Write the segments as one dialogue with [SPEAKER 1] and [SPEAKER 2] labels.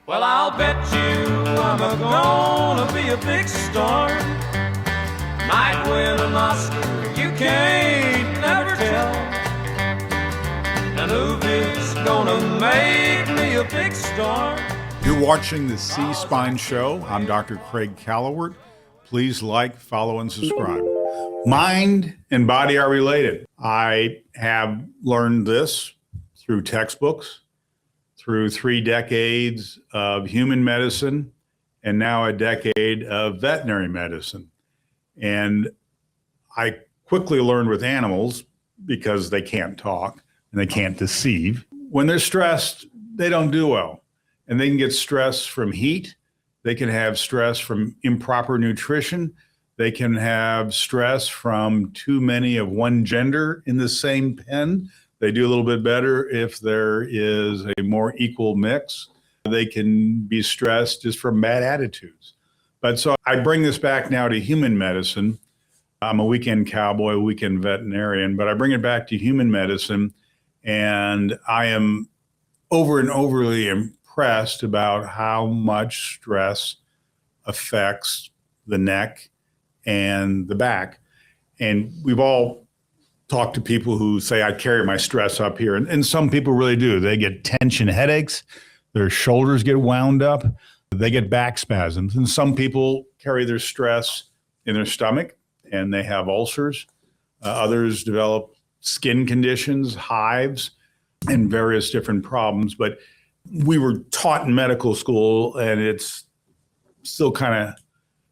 [SPEAKER 1] Well, I'll bet you I'm gonna be a big star. Might win an Oscar, you can't never tell. The movie's gonna make me a big star.
[SPEAKER 2] You're watching the C-Spine Show. I'm Dr. Craig Callewart. Please like, follow, and subscribe. Mind and body are related. I have learned this through textbooks, through 3 decades of human medicine, and now a decade of veterinary medicine. And I quickly learned with animals, because they can't talk and they can't deceive. When they're stressed, they don't do well. And they can get stress from heat. They can have stress from improper nutrition. They can have stress from too many of one gender in the same pen. They do a little bit better if there is a more equal mix. They can be stressed just from bad attitudes. But so I bring this back now to human medicine. I'm a weekend cowboy, weekend veterinarian, but I bring it back to human medicine. And I am over and overly impressed about how much stress affects the neck and the back. And we've all talked to people who say, I carry my stress up here. And some people really do. They get tension headaches, their shoulders get wound up, they get back spasms. And some people carry their stress in their stomach and they have ulcers. Others develop skin conditions, hives, and various different problems. But we were taught in medical school, and it's still kind of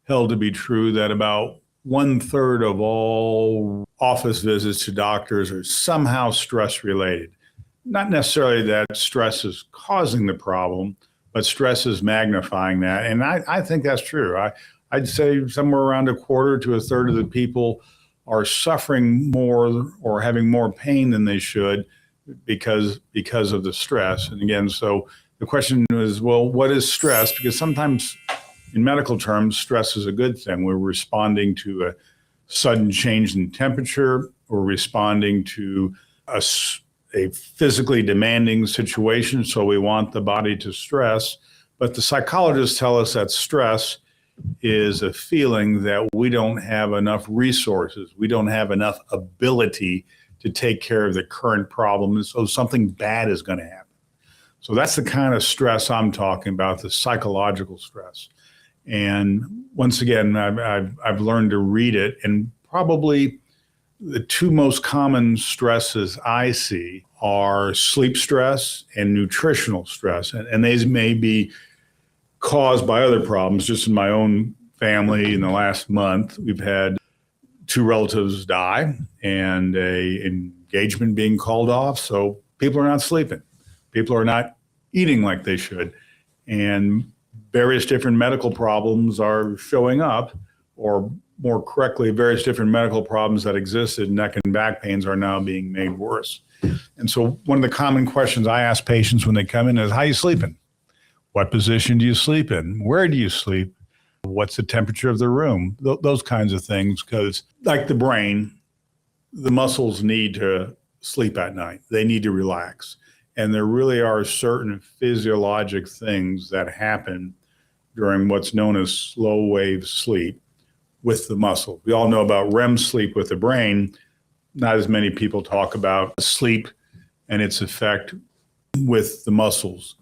[SPEAKER 2] held to be true, that about 1/3 of all office visits to doctors are somehow stress related. Not necessarily that stress is causing the problem, but stress is magnifying that. And I think that's true. I'd say somewhere around 1/4 to 1/3 of the people are suffering more or having more pain than they should because of the stress. And again, so the question is, well, what is stress? Because sometimes in medical terms, stress is a good thing. We're responding to a sudden change in temperature. We're responding to a physically demanding situation, so we want the body to stress. But the psychologists tell us that stress is a feeling that we don't have enough resources. We don't have enough ability to take care of the current problem, and so something bad is going to happen. So that's the kind of stress I'm talking about, the psychological stress. And once again, I've learned to read it, and probably the 2 most common stresses I see are sleep stress and nutritional stress. And these may be caused by other problems. Just in my own family in the last month, we've had 2 relatives die and a engagement being called off. So people are not sleeping. People are not eating like they should. And various different medical problems are showing up, or more correctly, various different medical problems that existed, neck and back pains, are now being made worse. And so one of the common questions I ask patients when they come in is, how are you sleeping? What position do you sleep in? Where do you sleep? What's the temperature of the room? Those kinds of things, because like the brain, the muscles need to sleep at night. They need to relax. And there really are certain physiologic things that happen during what's known as slow wave sleep with the muscle. We all know about REM sleep with the brain. Not as many people talk about sleep and its effect with the muscles,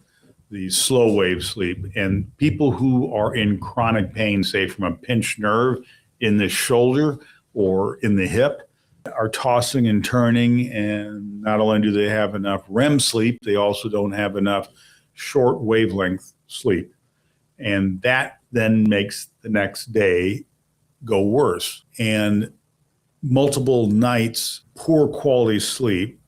[SPEAKER 2] the slow wave sleep. And people who are in chronic pain, say from a pinched nerve in the shoulder or in the hip, are tossing and turning, and not only do they have enough REM sleep, they also don't have enough short wavelength sleep. And that then makes the next day go worse. And multiple nights, poor quality sleep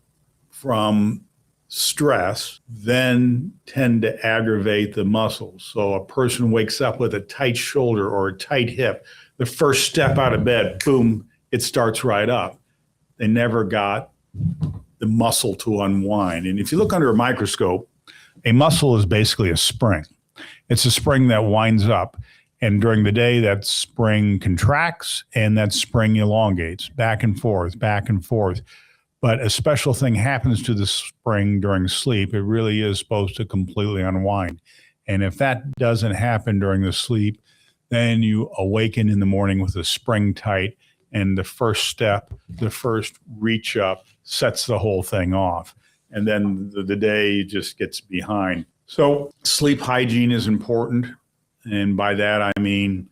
[SPEAKER 2] from stress then tend to aggravate the muscles. So a person wakes up with a tight shoulder or a tight hip. The first step out of bed, boom, it starts right up. They never got the muscle to unwind. And if you look under a microscope, a muscle is basically a spring. It's a spring that winds up. And during the day, that spring contracts and that spring elongates back and forth, back and forth. But a special thing happens to the spring during sleep. It really is supposed to completely unwind. And if that doesn't happen during the sleep, then you awaken in the morning with a spring tight, and the first step, the first reach up sets the whole thing off. And then the day just gets behind. So sleep hygiene is important. And by that, I mean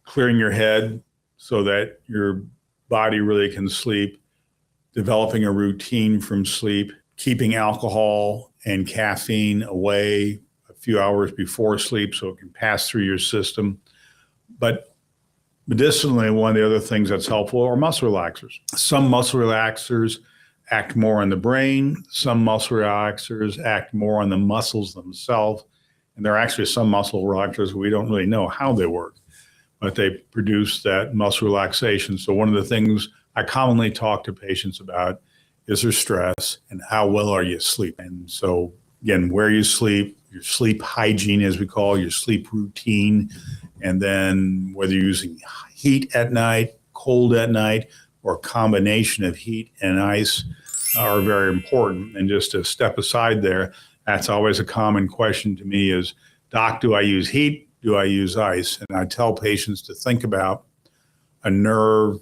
[SPEAKER 2] clearing your head so that your body really can sleep, developing a routine from sleep, keeping alcohol and caffeine away a few hours before sleep so it can pass through your system. But medicinally, one of the other things that's helpful are muscle relaxers. Some muscle relaxers act more on the brain. Some muscle relaxers act more on the muscles themselves. And there are actually some muscle relaxers we don't really know how they work, but they produce that muscle relaxation. So one of the things I commonly talk to patients about is their stress and how well are you sleeping. And so again, where you sleep, your sleep hygiene, as we call it, your sleep routine, and then whether you're using heat at night, cold at night, or a combination of heat and ice are very important. And just to step aside there, that's always a common question to me is, Doc, do I use heat? Do I use ice? And I tell patients to think about a nerve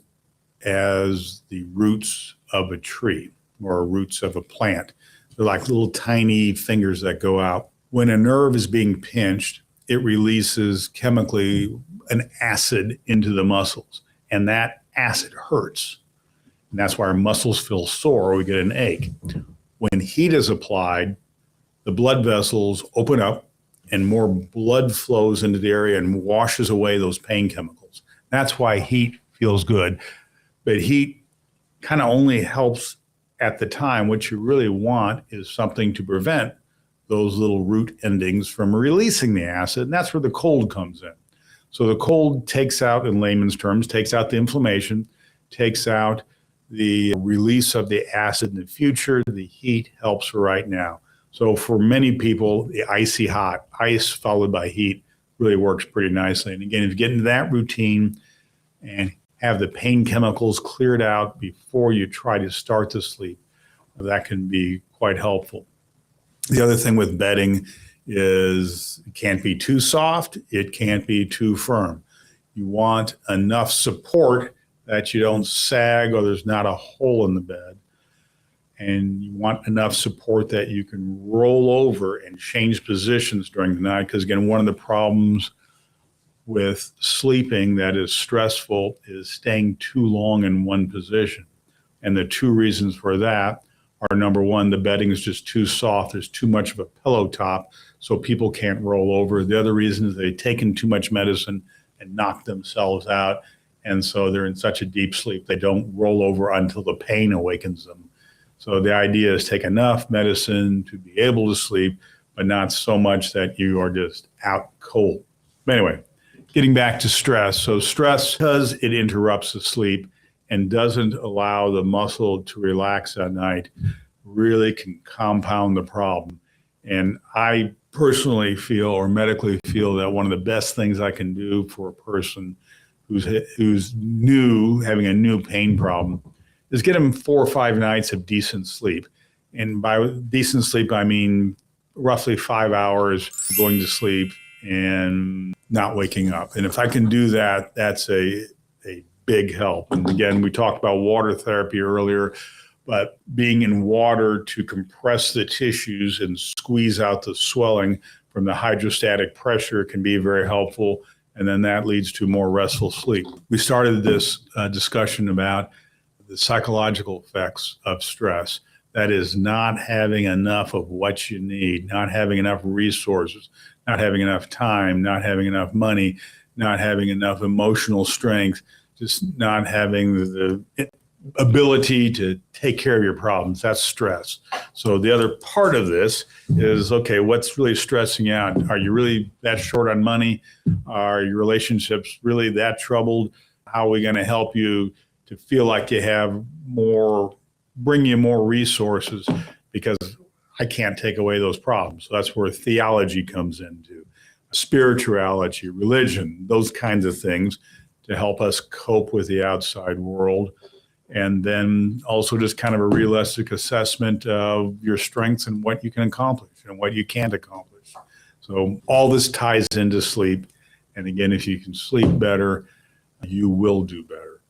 [SPEAKER 2] as the roots of a tree or roots of a plant. They're like little tiny fingers that go out. When a nerve is being pinched, it releases chemically an acid into the muscles, and that acid hurts. And that's why our muscles feel sore or we get an ache. When heat is applied, the blood vessels open up and more blood flows into the area and washes away those pain chemicals. That's why heat feels good. But heat kind of only helps at the time. What you really want is something to prevent those little root endings from releasing the acid, and that's where the cold comes in. So the cold takes out, in layman's terms, takes out the inflammation, takes out the release of the acid in the future. The heat helps for right now. So for many people, the icy hot, ice followed by heat really works pretty nicely. And again, if you get into that routine and have the pain chemicals cleared out before you try to start to sleep, that can be quite helpful. The other thing with bedding is it can't be too soft, it can't be too firm. You want enough support that you don't sag or there's not a hole in the bed. And you want enough support that you can roll over and change positions during the night. Because again, one of the problems with sleeping that is stressful is staying too long in one position. And the two reasons for that are, number one, the bedding is just too soft. There's too much of a pillow top, so people can't roll over. The other reason is they've taken too much medicine and knocked themselves out. And so they're in such a deep sleep, they don't roll over until the pain awakens them. So the idea is take enough medicine to be able to sleep, but not so much that you are just out cold. But anyway, getting back to stress. So stress, because it interrupts the sleep and doesn't allow the muscle to relax at night, really can compound the problem. And I personally feel, or medically feel, that one of the best things I can do for a person who's new, having a new pain problem, is get them 4 or 5 nights of decent sleep. And by decent sleep, I mean roughly 5 hours going to sleep and not waking up. And if I can do that, that's a big help. And again, we talked about water therapy earlier, but being in water to compress the tissues and squeeze out the swelling from the hydrostatic pressure can be very helpful. And then that leads to more restful sleep. We started this discussion about the psychological effects of stress. That is not having enough of what you need, not having enough resources, not having enough time, not having enough money, not having enough emotional strength, just not having the ability to take care of your problems. That's stress. So the other part of this is, okay, what's really stressing you out? Are you really that short on money? Are your relationships really that troubled? How are we going to help you to feel like you have more, bring you more resources? Because I can't take away those problems. So that's where theology comes into, spirituality, religion, those kinds of things to help us cope with the outside world. And then also just kind of a realistic assessment of your strengths and what you can accomplish and what you can't accomplish. So all this ties into sleep. And again, if you can sleep better, you will do better.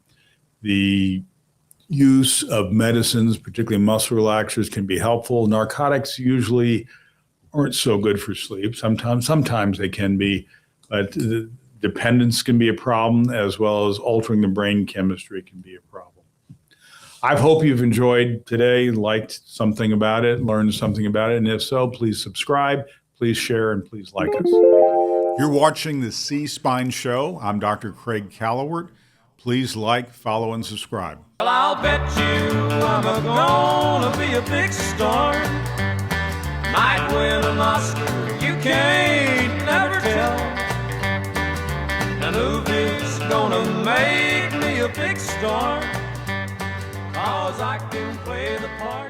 [SPEAKER 2] The use of medicines, particularly muscle relaxers, can be helpful. Narcotics usually aren't so good for sleep. Sometimes they can be, but the dependence can be a problem, as well as altering the brain chemistry can be a problem. I hope you've enjoyed today, liked something about it, learned something about it. And if so, please subscribe, please share, and please like us. You're watching the C-Spine Show. I'm Dr. Craig Callewart. Please like, follow, and subscribe.
[SPEAKER 1] Well, I'll bet you I'm gonna be a big star. Might win an Oscar, you can't never tell. And who's gonna make me a big star? 'Cause I can play the part.